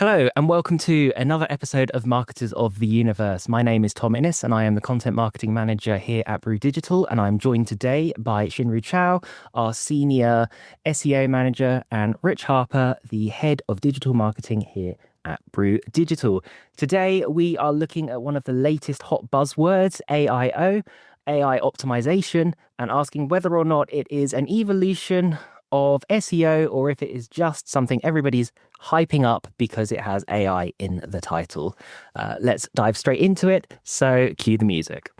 Hello, and welcome to another episode of Marketers of the Universe. My name is Tom Inniss, and I am the Content Marketing Manager here at Brew Digital. And I'm joined today by ShinRoo Chao, our Senior SEO Manager, and Rich Harper, the Head of Digital Marketing here at Brew Digital. Today, we are looking at one of the latest hot buzzwords, AIO, AI Optimization, and asking whether or not it is an evolution of SEO or if it is just something everybody's hyping up because it has AI in the title. Let's dive straight into it. So cue the music.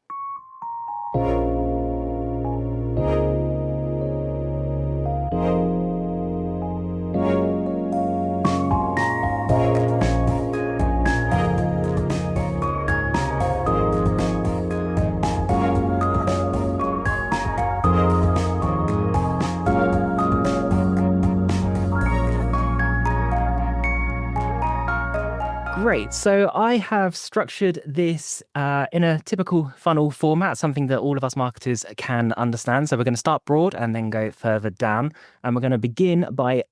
Great. So I have structured this in a typical funnel format, something that all of us marketers can understand. So we're going to start broad and then go further down. And we're going to begin by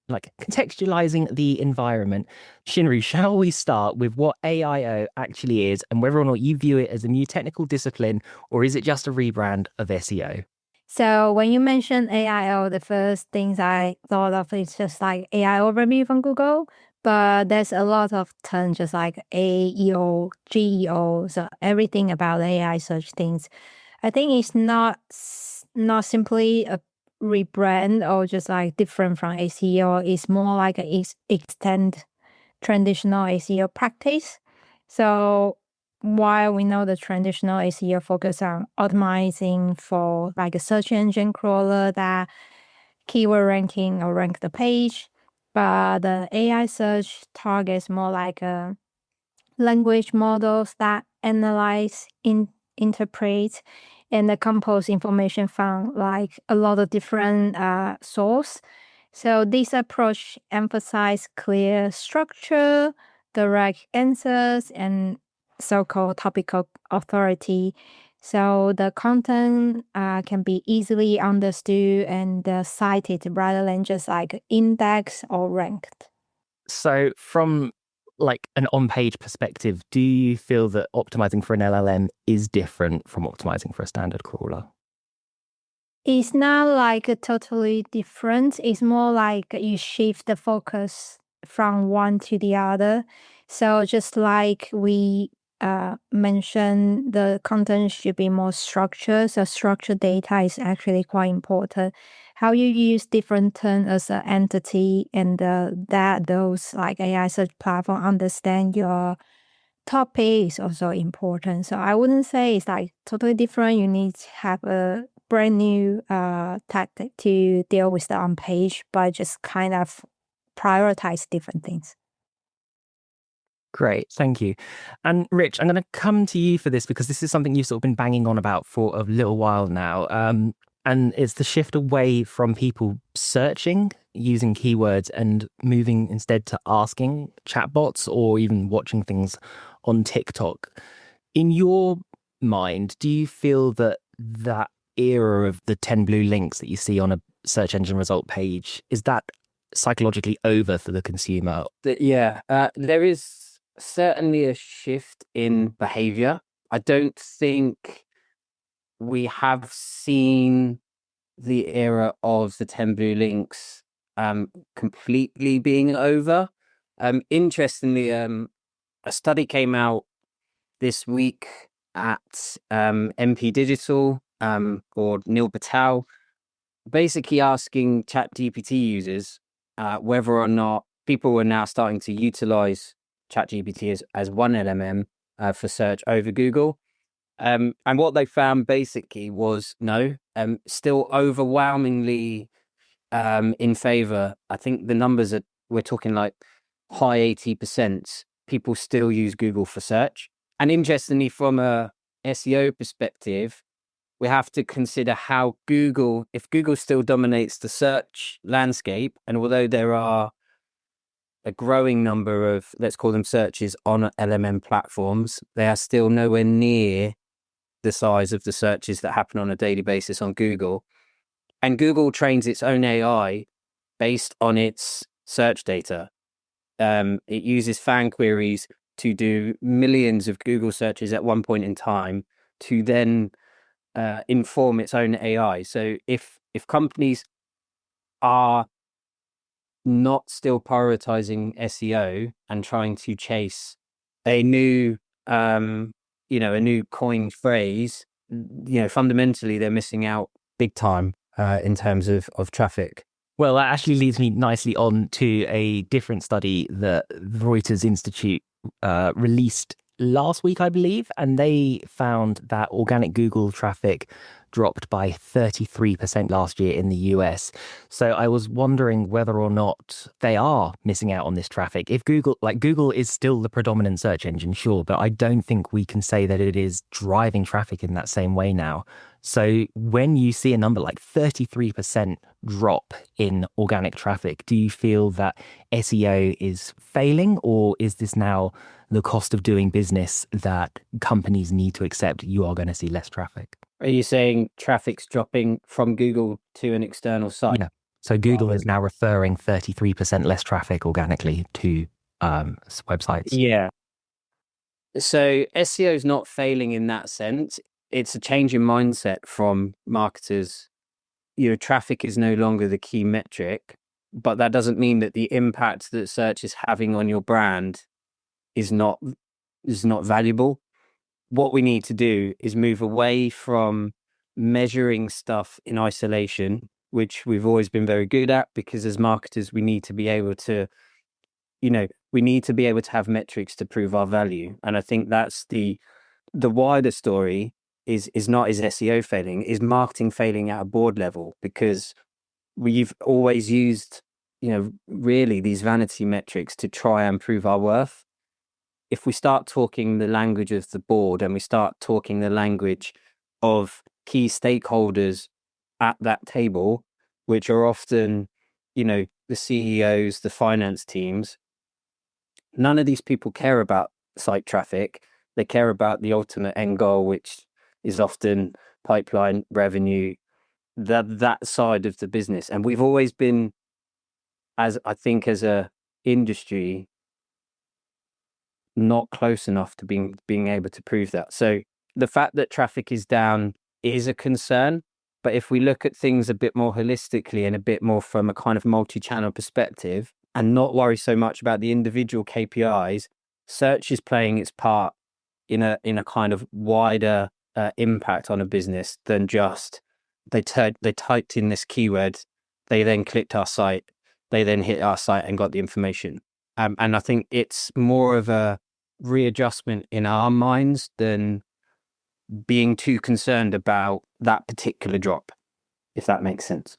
contextualizing the environment. ShinRoo, shall we start with what AIO actually is and whether or not you view it as a new technical discipline, or is it just a rebrand of SEO? So when you mentioned AIO, the first things I thought of is just like AI overview from Google. But there's a lot of terms just like AEO, GEO, so everything about AI search things. I think it's not simply a rebrand or just like different from SEO. It's more like a extend traditional SEO practice. So while we know the traditional SEO focus on optimizing for like a search engine crawler that keyword ranking or rank the page, but the AI search targets more like language models that analyze, interpret, and compose information from like a lot of different source. So this approach emphasizes clear structure, direct answers, and so-called topical authority. So the content can be easily understood and cited rather than just like indexed or ranked. So from an on-page perspective, do you feel that optimizing for an LLM is different from optimizing for a standard crawler? It's not like totally different. It's more like you shift the focus from one to the other. So just like we mentioned, the content should be more structured. So structured data is actually quite important. How you use different terms as an entity and that those like AI search platform understand your topic is also important. So I wouldn't say it's like totally different. You need to have a brand new tactic to deal with the on page, but just kind of prioritize different things. Great, thank you. And Rich, I'm going to come to you for this because this is something you've sort of been banging on about for a little while now. And it's the shift away from people searching using keywords and moving instead to asking chatbots or even watching things on TikTok. In your mind, do you feel that that era of the 10 blue links that you see on a search engine result page, is that psychologically over for the consumer? There is certainly a shift in behavior. I don't think we have seen the era of the 10 blue links completely being over. Interestingly, a study came out this week at MP Digital or Neil Patel, basically asking ChatGPT users whether or not people were now starting to utilize ChatGPT as one LLM for search over Google. And what they found basically was no, still overwhelmingly in favor. I think the numbers we're talking like high 80% people still use Google for search. And interestingly, from a SEO perspective, we have to consider how if Google still dominates the search landscape, and although there are a growing number of, let's call them searches on LLM platforms, they are still nowhere near the size of the searches that happen on a daily basis on Google. And Google trains its own AI based on its search data. It uses fan queries to do millions of Google searches at one point in time to then inform its own AI. So if companies are not still prioritizing SEO and trying to chase a new a new coined phrase, fundamentally they're missing out big time in terms of traffic. Well, that actually leads me nicely on to a different study that Reuters Institute released last week, I believe, and they found that organic Google traffic dropped by 33% last year in the US. So I was wondering whether or not they are missing out on this traffic. If Google is still the predominant search engine, sure, but I don't think we can say that it is driving traffic in that same way now. So when you see a number like 33% drop in organic traffic, do you feel that SEO is failing, or is this now the cost of doing business that companies need to accept? You are going to see less traffic. Are you saying traffic's dropping from Google to an external site? Yeah. So Google is now referring 33% less traffic organically to websites. Yeah. So SEO is not failing in that sense. It's a change in mindset from marketers. Traffic is no longer the key metric, but that doesn't mean that the impact that search is having on your brand is not valuable. What we need to do is move away from measuring stuff in isolation, which we've always been very good at, because as marketers, we need to be able to, have metrics to prove our value. And I think that's the wider story is not is SEO failing, is marketing failing at a board level, because we've always used, really these vanity metrics to try and prove our worth. If we start talking the language of the board and we start talking the language of key stakeholders at that table, which are often, the CEOs, the finance teams, none of these people care about site traffic. They care about the ultimate end goal, which is often pipeline revenue, that side of the business. And we've always been, as a industry, not close enough to being able to prove that. So the fact that traffic is down is a concern, but if we look at things a bit more holistically and a bit more from a kind of multi-channel perspective and not worry so much about the individual KPIs, search is playing its part in a kind of wider impact on a business than just they typed in this keyword, they then clicked our site, they then hit our site and got the information. And I think it's more of a readjustment in our minds than being too concerned about that particular drop, if that makes sense.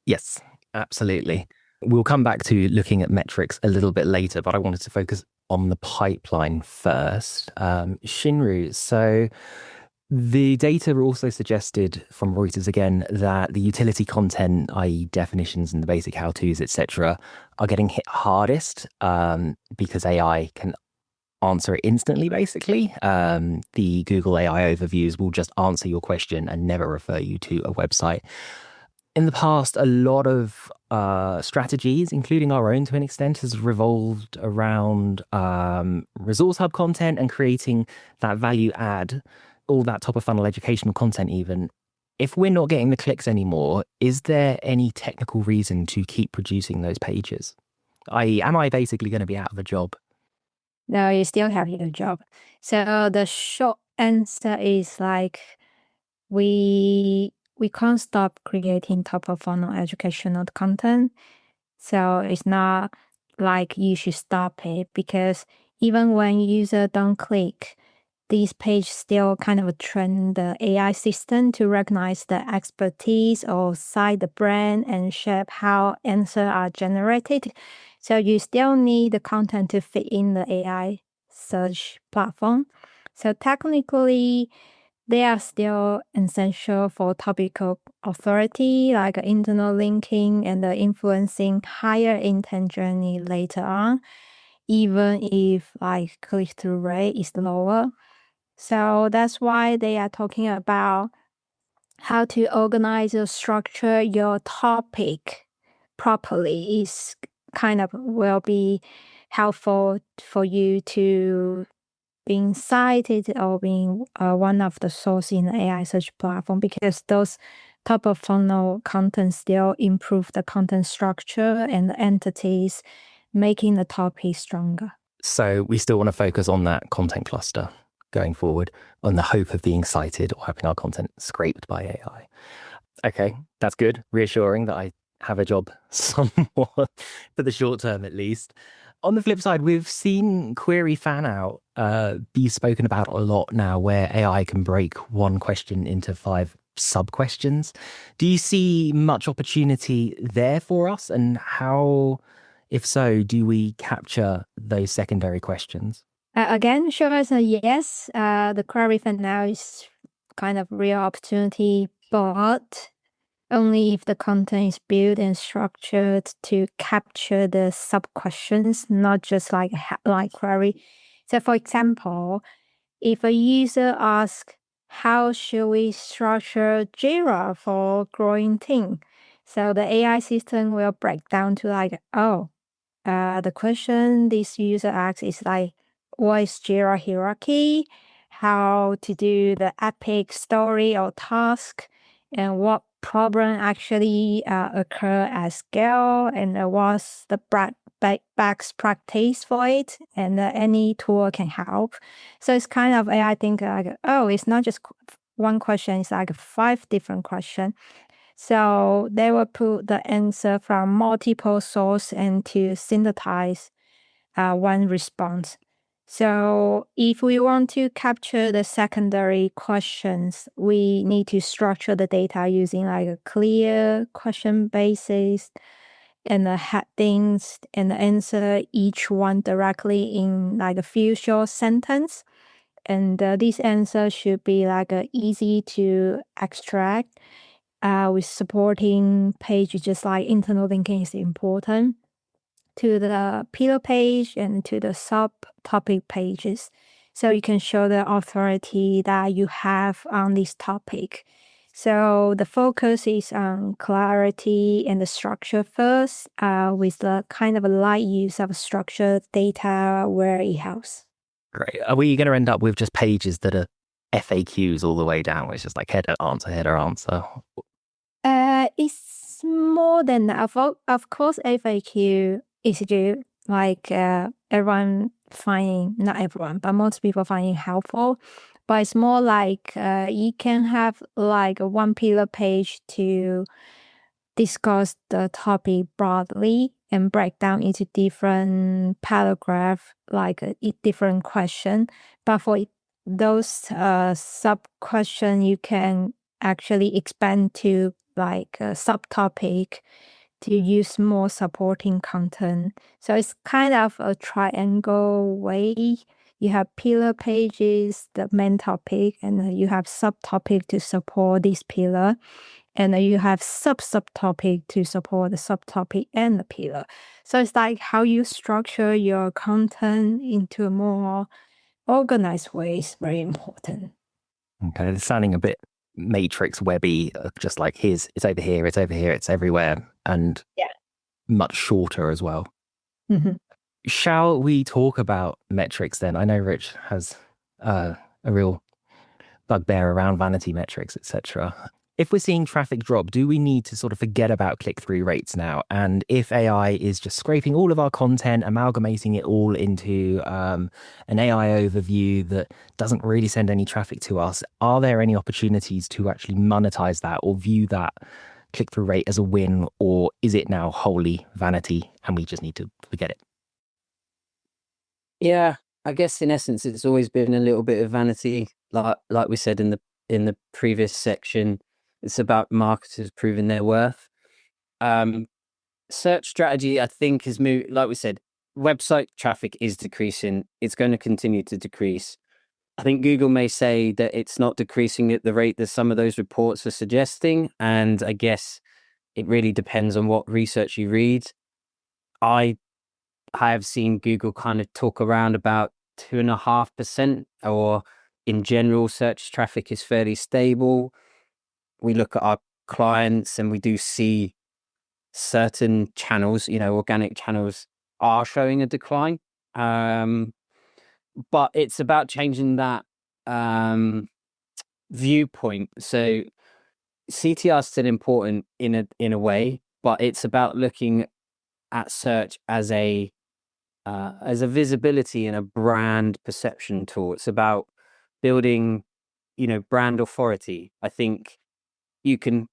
Yes, absolutely. We'll come back to looking at metrics a little bit later, but I wanted to focus on the pipeline first. ShinRoo, so the data also suggested from Reuters again that the utility content, i.e. definitions and the basic how-tos, etc., are getting hit hardest because AI can answer it instantly, basically. The Google AI overviews will just answer your question and never refer you to a website. In the past, a lot of strategies, including our own to an extent, has revolved around resource hub content and creating that value add, all that top of funnel educational content even. If we're not getting the clicks anymore, is there any technical reason to keep producing those pages? I.e., am I basically going to be out of a job? No, you still have your job. So the short answer is like we can't stop creating top of funnel educational content. So it's not like you should stop it, because even when user don't click, these pages still kind of train the AI system to recognize the expertise or cite the brand and shape how answers are generated. So you still need the content to fit in the AI search platform. So technically, they are still essential for topical authority, like internal linking and the influencing higher intent journey later on, even if like click-through rate is lower. So that's why they are talking about how to organize or structure your topic properly is kind of will be helpful for you to being cited or being one of the source in the AI search platform, because those top of funnel content still improve the content structure and the entities, making the topic stronger. So we still want to focus on that content cluster going forward, on the hope of being cited or having our content scraped by AI. Okay, that's good. Reassuring that I have a job somewhat for the short term, at least. On the flip side, we've seen query fan out be spoken about a lot now, where AI can break one question into 5 sub questions. Do you see much opportunity there for us? And how, if so, do we capture those secondary questions? Again, sure as a yes. The query fan now is kind of real opportunity, but only if the content is built and structured to capture the sub questions, not just like a headline query. So, for example, if a user asks, how should we structure Jira for growing team? So the AI system will break down to like, the question this user asks is like, what is Jira hierarchy? How to do the epic story or task, and what problem actually occur at scale, and what's the best practice for it, and any tool can help. So it's kind of AI think like, it's not just one question; it's like 5 different questions. So they will put the answer from multiple sources and to synthesize one response. So if we want to capture the secondary questions, we need to structure the data using like a clear question basis and the headings, and answer each one directly in like a few short sentence. And this answer should be like easy to extract with supporting page, just like internal linking is important to the pillar page and to the subtopic pages. So you can show the authority that you have on this topic. So the focus is on clarity and the structure first, with the kind of a light use of structured data where it helps. Great. Are we going to end up with just pages that are FAQs all the way down, which is like header, answer? It's more than that. Of course, FAQ is due, like everyone finding, not everyone, but most people finding helpful. But it's more like you can have like a one pillar page to discuss the topic broadly and break down into different paragraph, like a different question. But for those sub question, you can actually expand to like a subtopic to use more supporting content. So it's kind of a triangle way. You have pillar pages, the main topic, and you have subtopic to support this pillar. And then you have subtopic to support the subtopic and the pillar. So it's like how you structure your content into a more organized way is very important. Okay, it's sounding a bit matrix webby, just like it's over here, it's over here, it's everywhere, and much shorter as well. Mm-hmm. Shall we talk about metrics then? I know Rich has a real bugbear around vanity metrics, etc. If we're seeing traffic drop, do we need to sort of forget about click-through rates now? And if AI is just scraping all of our content, amalgamating it all into an AI overview that doesn't really send any traffic to us, are there any opportunities to actually monetize that or view that click-through rate as a win? Or is it now wholly vanity and we just need to forget it? Yeah, I guess in essence, it's always been a little bit of vanity. Like we said in the previous section, it's about marketers proving their worth. Search strategy, I think, has moved. Like we said, website traffic is decreasing. It's going to continue to decrease. I think Google may say that it's not decreasing at the rate that some of those reports are suggesting. And I guess it really depends on what research you read. I have seen Google kind of talk around about 2.5%, or in general, search traffic is fairly stable. We look at our clients and we do see certain channels, organic channels are showing a decline. But it's about changing that viewpoint. So CTR is still important in a way, but it's about looking at search as a visibility and a brand perception tool. It's about building, brand authority. I think you can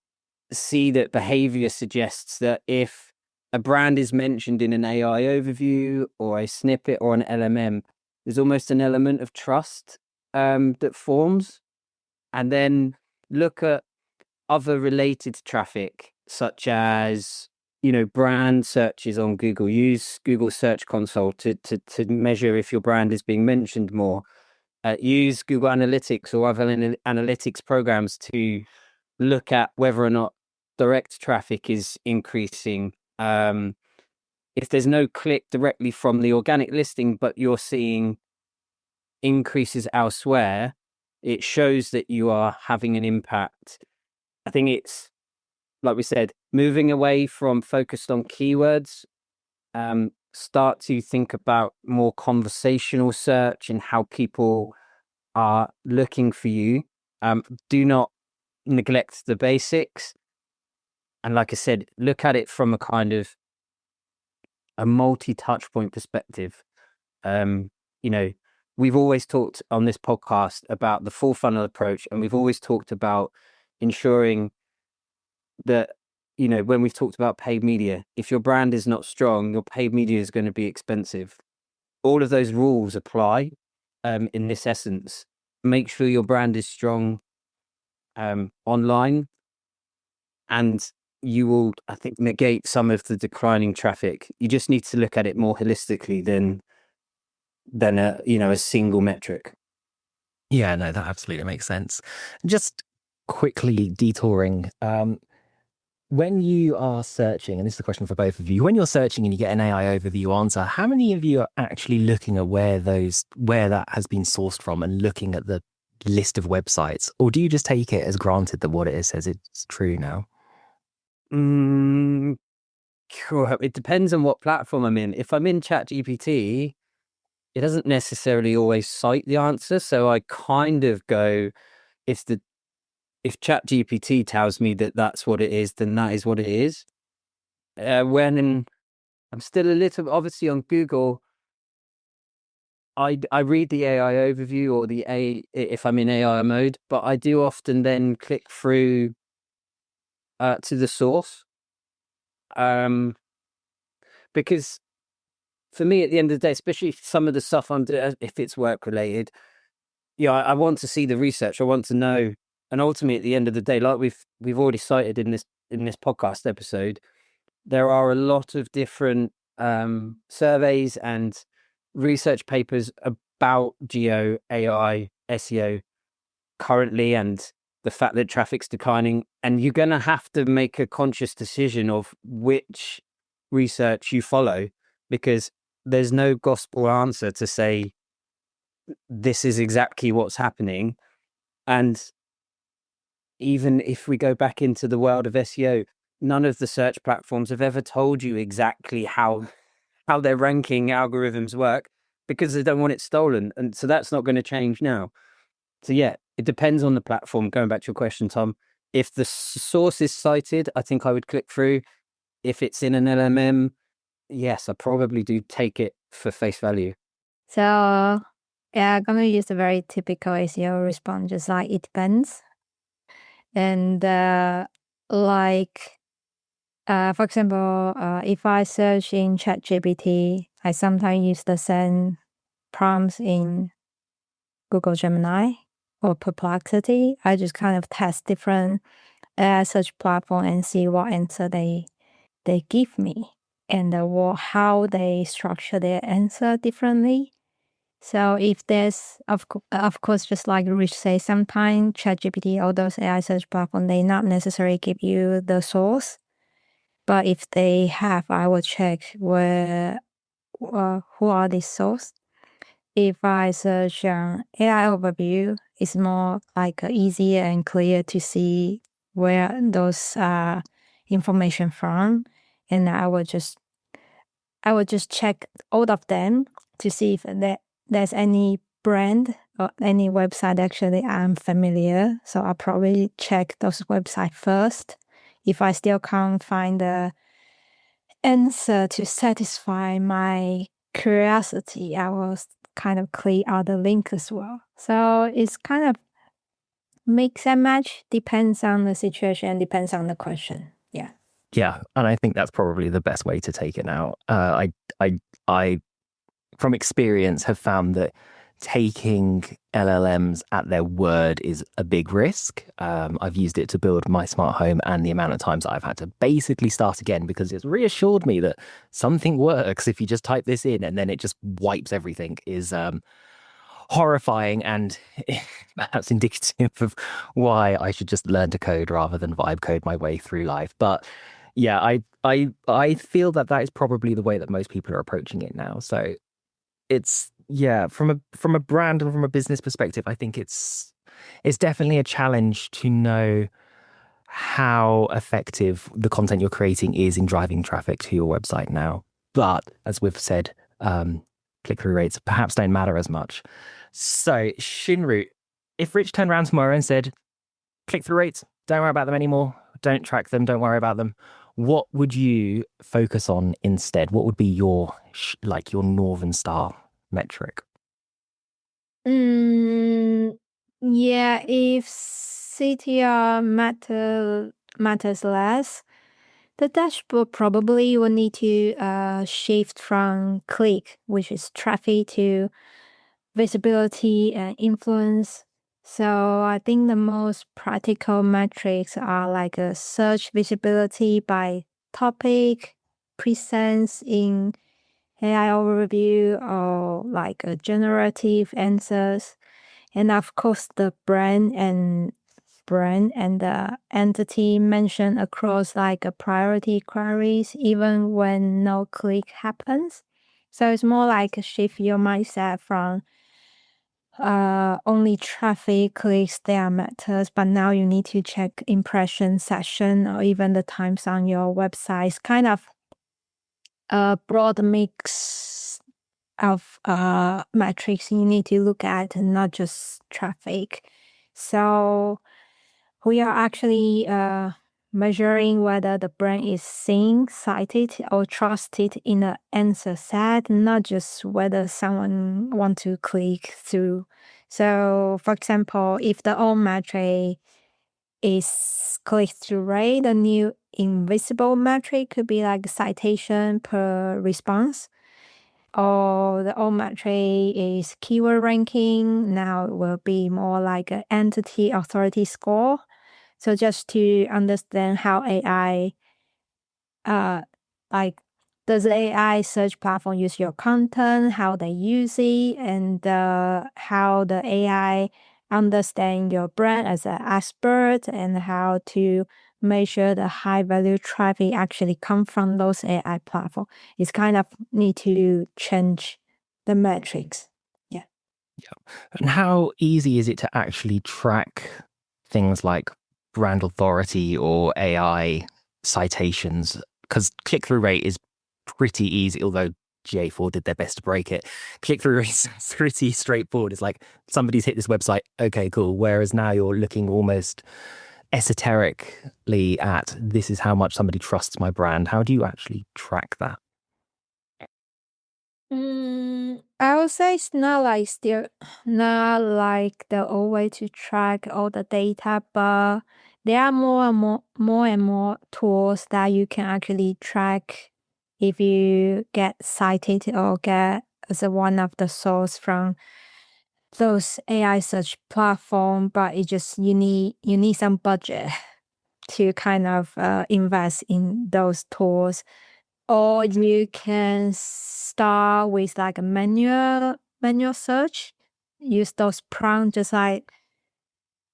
see that behavior suggests that if a brand is mentioned in an AI overview or a snippet or an LLM, there's almost an element of trust that forms. And then look at other related traffic, such as brand searches on Google. Use Google Search Console to measure if your brand is being mentioned more. Use Google Analytics or other analytics programs to look at whether or not direct traffic is increasing. If there's no click directly from the organic listing, but you're seeing increases elsewhere, it shows that you are having an impact. I think it's, like we said, moving away from focused on keywords, start to think about more conversational search and how people are looking for you. Do not neglect the basics. And like I said, look at it from a kind of a multi-touch point perspective. We've always talked on this podcast about the full funnel approach, and we've always talked about ensuring that, when we've talked about paid media, if your brand is not strong, your paid media is going to be expensive. All of those rules apply in this essence. Make sure your brand is strong online, and you will, I think, negate some of the declining traffic. You just need to look at it more holistically than a single metric. Yeah, no, that absolutely makes sense. Just quickly detouring, when you are searching, and this is a question for both of you, when you're searching and you get an AI overview answer, how many of you are actually looking at where that has been sourced from and looking at the list of websites? Or do you just take it as granted that what it says it's true now? It depends on what platform I'm in. If I'm in ChatGPT, it doesn't necessarily always cite the answer. So I kind of go, if ChatGPT tells me that that's what it is, then that is what it is. When I'm still a little, obviously on Google, I read the AI overview or if I'm in AI mode, but I do often then click through to the source. Because for me, at the end of the day, especially some of the stuff I'm doing, if it's work related, I want to see the research. I want to know, and ultimately, at the end of the day, like we've already cited in this podcast episode, there are a lot of different surveys and research papers about geo, AI, SEO currently, and the fact that traffic's declining. And you're going to have to make a conscious decision of which research you follow, because there's no gospel answer to say this is exactly what's happening. And even if we go back into the world of SEO, none of the search platforms have ever told you exactly how their ranking algorithms work, because they don't want it stolen. And so that's not going to change now. So yeah, it depends on the platform. Going back to your question, Tom, if the source is cited, I think I would click through. If it's in an LLM, yes, I probably do take it for face value. So yeah, I'm gonna use a very typical SEO response, just like it depends. And for example, if I search in ChatGPT, I sometimes use the same prompts in Google Gemini or Perplexity. I just kind of test different search platform and see what answer they give me, and how they structure their answer differently. So if there's, of course, just like Rich said, sometimes ChatGPT or those AI search platform, they not necessarily give you the source. But if they have, I will check who are these source. If I search AI overview, it's more like easier and clear to see where those information from, and I will just I will just check all of them to see if there's any brand or any website actually I'm familiar. So I'll probably check those websites first. If I still can't find the answer to satisfy my curiosity, I will kind of click out the link as well. So it's kind of mix and match, depends on the situation, depends on the question. Yeah. Yeah, and I think that's probably the best way to take it now. I, from experience, have found that taking LLMs at their word is a big risk. I've used it to build my smart home, and the amount of times I've had to basically start again because it's reassured me that something works if you just type this in and then it just wipes everything is horrifying and perhaps indicative of why I should just learn to code rather than vibe code my way through life. But yeah, I feel that is probably the way that most people are approaching it now. So it's from a brand and from a business perspective, I think it's definitely a challenge to know how effective the content you're creating is in driving traffic to your website now. But as we've said, click-through rates perhaps don't matter as much. So ShinRoo, if Rich turned around tomorrow and said, click-through rates, don't worry about them anymore, don't track them, don't worry about them, what would you focus on instead? What would be your Northern Star metric? Yeah, if CTR matters less, the dashboard probably will need to shift from click, which is traffic, to visibility and influence. So I think the most practical metrics are like a search visibility by topic, presence in AI overview, or like a generative answers. And of course, the brand and the entity mentioned across like a priority queries, even when no click happens. So it's more like a shift your mindset from only traffic clicks that matters, but now you need to check impression session or even the times on your website. It's kind of a broad mix of metrics you need to look at, and not just traffic. So we are actually measuring whether the brand is seen, cited, or trusted in the answer set, not just whether someone want to click through. So, for example, if the old metric is click-through rate, the new invisible metric could be like citation per response. Or the old metric is keyword ranking. Now it will be more like an entity authority score. So just to understand how AI, like, does the AI search platform use your content, how they use it, and how the AI understand your brand as an expert, and how to make sure the high value traffic actually come from those AI platform. It's kind of need to change the metrics. Yeah. And how easy is it to actually track things like brand authority or AI citations? Because click-through rate is pretty easy, although GA4 did their best to break it. Click-through rate is pretty straightforward. It's like somebody's hit this website, okay, cool. Whereas now you're looking almost esoterically at this is how much somebody trusts my brand. How do you actually track that? I would say it's not like the old way to track all the data, but there are more and more tools that you can actually track if you get cited or get as one of the source from those AI search platform. But it just you need some budget to kind of invest in those tools. Or you can start with like a manual search. Use those prompts, just like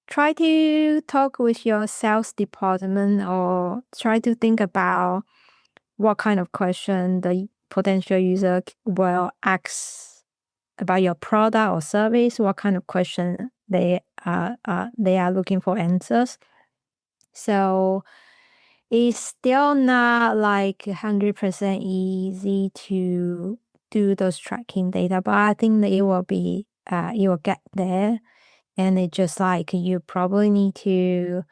try to talk with your sales department, or try to think about what kind of question the potential user will ask about your product or service, what kind of question they are looking for answers. So it's still not like 100% easy to do those tracking data, but I think that it will be, it will get there. And it just like you probably need to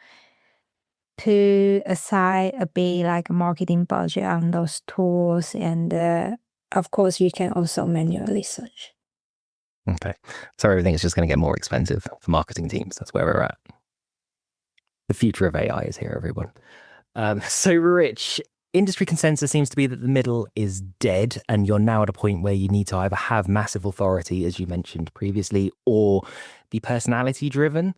put aside a bit like marketing budget on those tools. And of course, you can also manually search. Okay. So everything is just going to get more expensive for marketing teams. That's where we're at. The future of AI is here, everyone. So Rich, industry consensus seems to be that the middle is dead, and you're now at a point where you need to either have massive authority, as you mentioned previously, or be personality driven.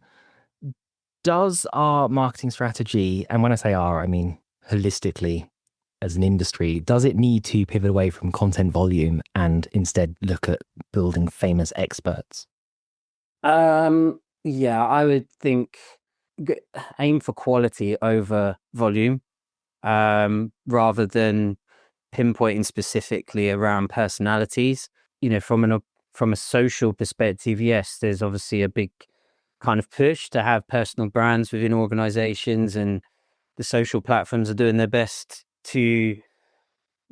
Does our marketing strategy, and when I say our, I mean holistically as an industry, does it need to pivot away from content volume and instead look at building famous experts? Yeah, I would think aim for quality over volume, rather than pinpointing specifically around personalities. You know, from a social perspective, yes, there's obviously a big kind of push to have personal brands within organizations, and the social platforms are doing their best to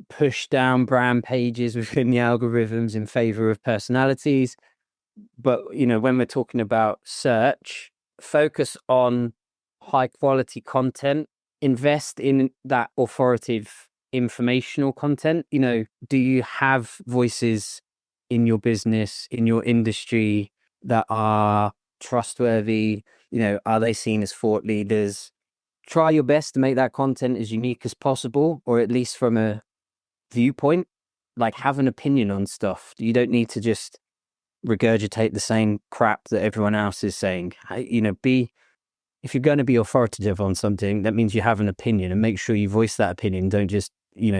push down brand pages within the algorithms in favor of personalities. But, you know, when we're talking about search, focus on high quality content, invest in that authoritative informational content. You know, do you have voices in your business, in your industry that are trustworthy? You know, are they seen as thought leaders? Try your best to make that content as unique as possible, or at least from a viewpoint. Like, have an opinion on stuff. You don't need to just regurgitate the same crap that everyone else is saying. You know, if you're going to be authoritative on something, that means you have an opinion, and make sure you voice that opinion. Don't just, you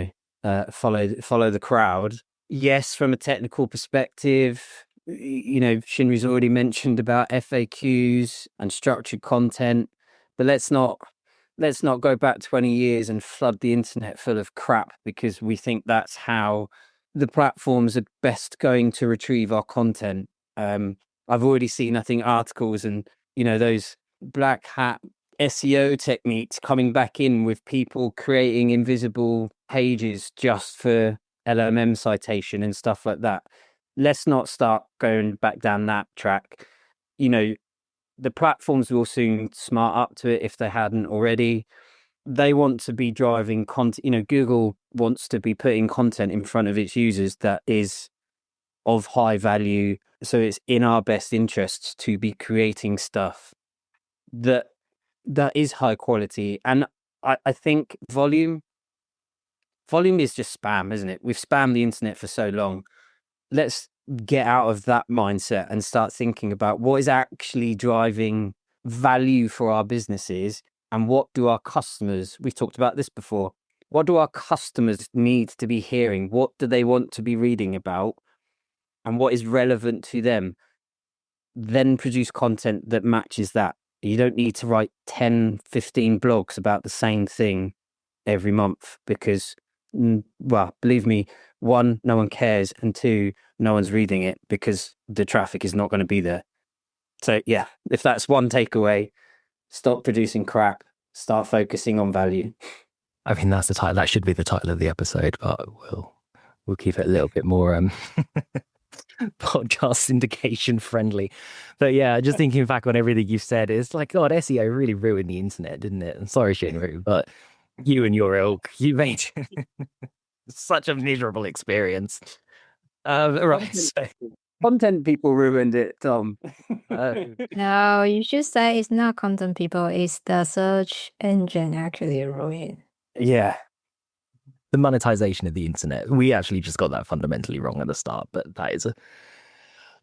know, follow the crowd. Yes, from a technical perspective, you know, Shinru's already mentioned about FAQs and structured content, but let's not go back 20 years and flood the internet full of crap because we think that's how the platforms are best going to retrieve our content. I've already seen, I think, articles and, you know, those black hat SEO techniques coming back in with people creating invisible pages just for LLM citation and stuff like that. Let's not start going back down that track. You know, the platforms will soon smart up to it if they hadn't already. They want to be driving content. You know, Google wants to be putting content in front of its users that is of high value. So it's in our best interests to be creating stuff that is high quality. And I think volume is just spam, isn't it? We've spammed the internet for so long. Let's get out of that mindset and start thinking about what is actually driving value for our businesses, and what do our customers, we've talked about this before, what do our customers need to be hearing? What do they want to be reading about? And what is relevant to them? Then produce content that matches that. You don't need to write 10, 15 blogs about the same thing every month because, well, believe me, one, no one cares, and two, no one's reading it because the traffic is not going to be there. So yeah, if that's one takeaway, stop producing crap, start focusing on value. I mean, that's the title. That should be the title of the episode, but we'll keep it a little bit more podcast syndication friendly. But yeah, just thinking back on everything you've said, it's like, God, SEO really ruined the internet, didn't it? And sorry, ShinRoo, but you and your ilk, you made such a miserable experience. Right. So, Content people ruined it, Tom. No, you should say it's not content people, it's the search engine actually ruined. Yeah. the monetization of the internet. We actually just got that fundamentally wrong at the start, but that is a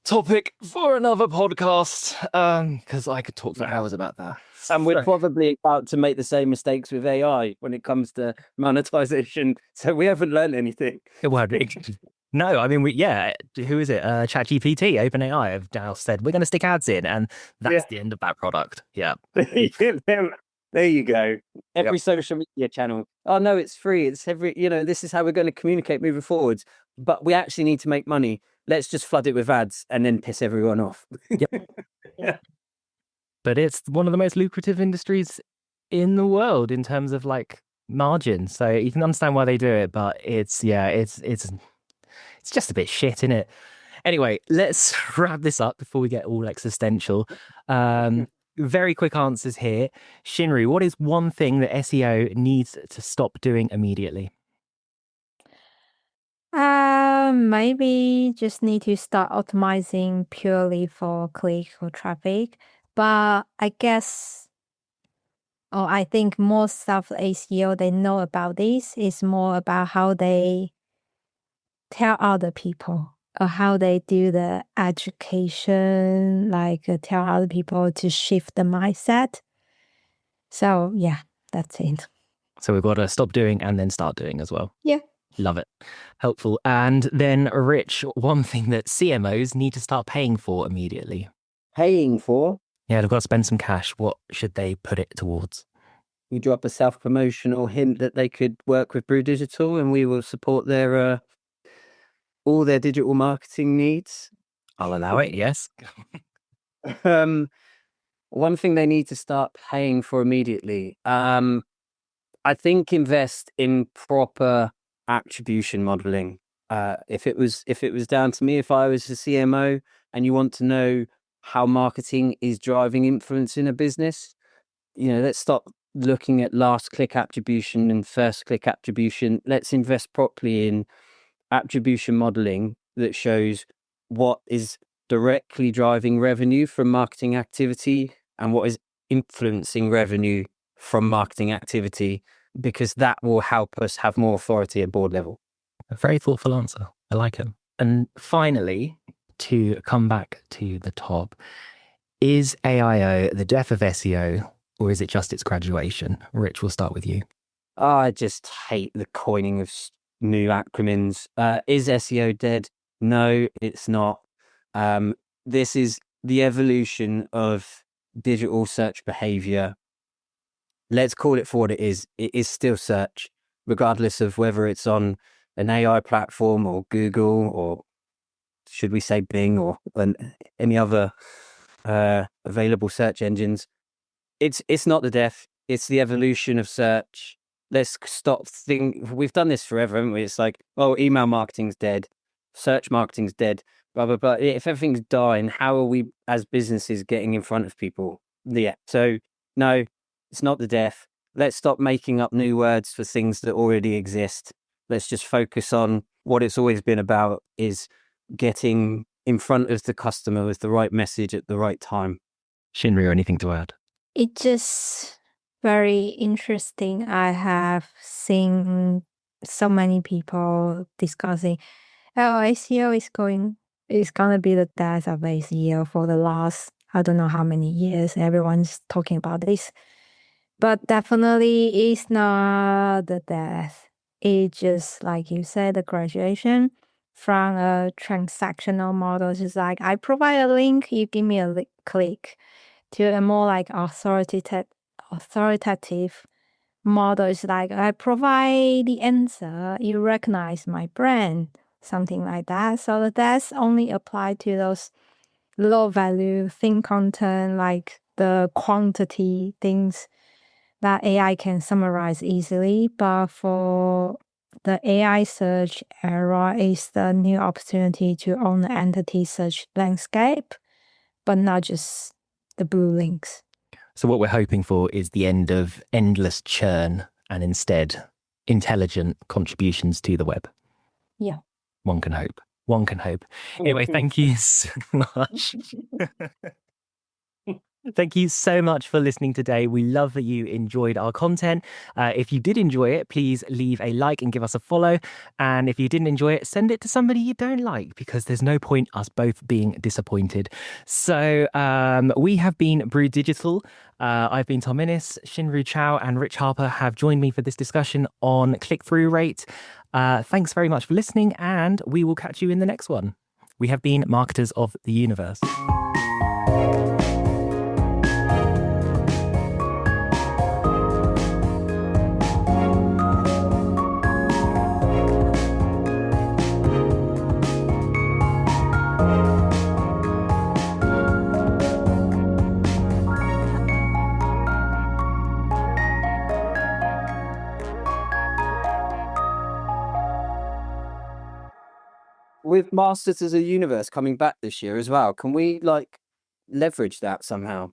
topic for another podcast, because I could talk for hours about that. And we're probably about to make the same mistakes with AI when it comes to monetization. So we haven't learned anything. Well, no, I mean, who is it? ChatGPT, OpenAI have now said, we're going to stick ads in, and that's the end of that product. Yeah. There you go. Every social media channel. Oh, no, it's free. It's this is how we're going to communicate moving forwards. But we actually need to make money. Let's just flood it with ads and then piss everyone off. Yeah. But it's one of the most lucrative industries in the world in terms of like margin. So you can understand why they do it, but it's just a bit shit, isn't it? Anyway, let's wrap this up before we get all existential. Very quick answers here. ShinRoo, what is one thing that SEO needs to stop doing immediately? Maybe just need to start optimizing purely for click or traffic. But I guess, or I think most of SEO they know about this is more about how they tell other people or how they do the education, like tell other people to shift the mindset. So yeah, that's it. So we've got to stop doing and then start doing as well. Yeah. Love it. Helpful. And then, Rich, one thing that CMOs need to start paying for immediately. Paying for? Yeah, they've got to spend some cash. What should they put it towards? You drop a self-promotional hint that they could work with Brew Digital and we will support their all their digital marketing needs. I'll allow it, yes. One thing they need to start paying for immediately. I think invest in proper attribution modeling. If it was down to me, if I was a CMO and you want to know how marketing is driving influence in a business, let's stop looking at last click attribution and first click attribution. Let's invest properly in attribution modeling that shows what is directly driving revenue from marketing activity and what is influencing revenue from marketing activity, because that will help us have more authority at board level. A very thoughtful answer. I like it. And finally, to come back to the top, is AIO the death of SEO, or is it just its graduation? Rich, we'll start with you. I just hate the coining of new acronyms. Is SEO dead? No, it's not. This is the evolution of digital search behavior. Let's call it for what it is. It is still search, regardless of whether it's on an AI platform or Google, or should we say Bing, or any other available search engines. It's not the death. It's the evolution of search. Let's stop thinking. We've done this forever, haven't we? It's like, oh, email marketing's dead, search marketing's dead, blah, blah, blah. If everything's dying, how are we as businesses getting in front of people? Yeah. So no, it's not the death. Let's stop making up new words for things that already exist. Let's just focus on what it's always been about, is getting in front of the customer with the right message at the right time. ShinRoo, anything to add? It's just very interesting. I have seen so many people discussing, oh, SEO is gonna be the death of SEO for the last, I don't know how many years. Everyone's talking about this. But definitely it's not the death. It's just, like you said, the graduation from a transactional model. It's just like, I provide a link, you give me a click, to a more like authoritative model. Is like, I provide the answer, you recognize my brand, something like that. So that's only applied to those low value thin content, like the quantity things that AI can summarize easily. But for the AI search era, is the new opportunity to own the entity search landscape, but not just the blue links. So what we're hoping for is the end of endless churn and instead intelligent contributions to the web. Yeah. One can hope. One can hope. Anyway, thank you so much. Thank you so much for listening today. We love that you enjoyed our content. If you did enjoy it, please leave a like and give us a follow. And if you didn't enjoy it, send it to somebody you don't like, because there's no point us both being disappointed. So we have been Brew Digital. I've been Tom Inniss, ShinRoo Chao and Rich Harper have joined me for this discussion on click-through rate. Thanks very much for listening, and we will catch you in the next one. We have been Marketers of the Universe. with Masters as a Universe coming back this year as well, can we like leverage that somehow?